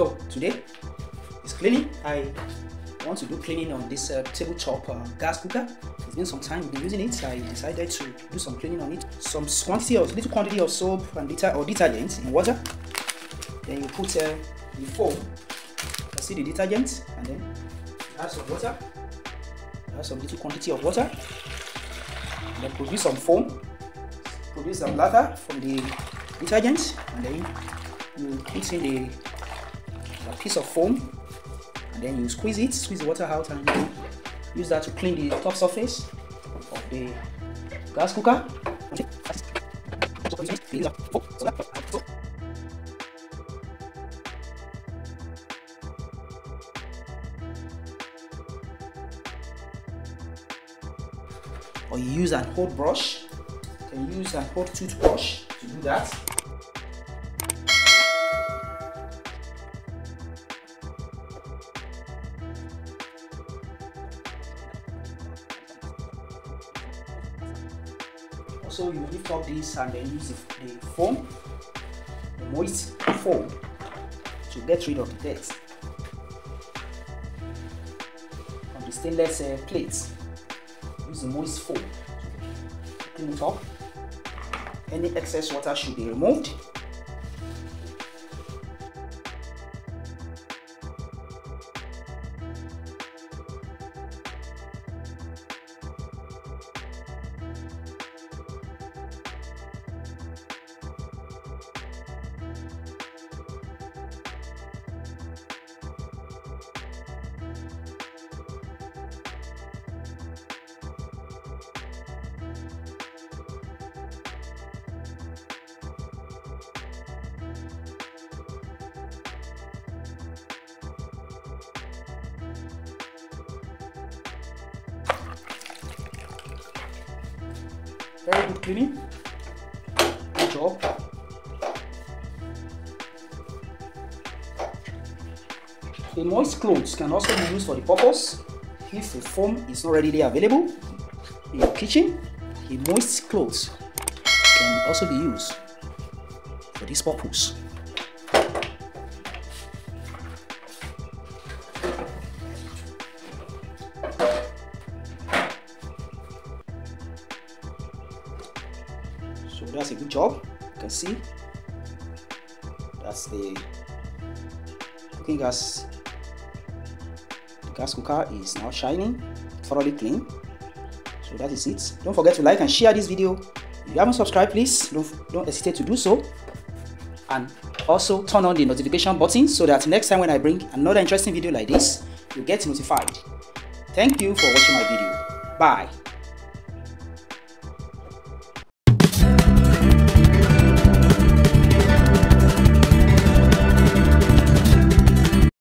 So today is cleaning. I want to do cleaning on this tabletop gas cooker. It's been some time we've been using it. I decided to do some cleaning on it. Some little quantity of soap and detergent in water. Then you put the foam. You see the detergent, and then add some water. Add some little quantity of water. And then produce some foam. Produce some lather from the detergent, and then you put in a piece of foam, and then you squeeze the water out, and use that to clean the top surface of the gas cooker. Or you use an old brush. You can use an old toothbrush to do that. Also, you lift up this and then use the foam, the moist foam, to get rid of the dirt on the stainless plates. Use the moist foam to clean it up. Any excess water should be removed. Very good cleaning. Good job. The moist clothes can also be used for the purpose. If the foam is not readily available in your kitchen, the moist clothes can also be used for this purpose. So that's a good job. You can see that's the cooking gas. The gas cooker is now shining, thoroughly clean. So that is it. Don't forget to like and share this video. If you haven't subscribed, please don't hesitate to do so. And also turn on the notification button so that next time when I bring another interesting video like this, you get notified. Thank you for watching my video. Bye.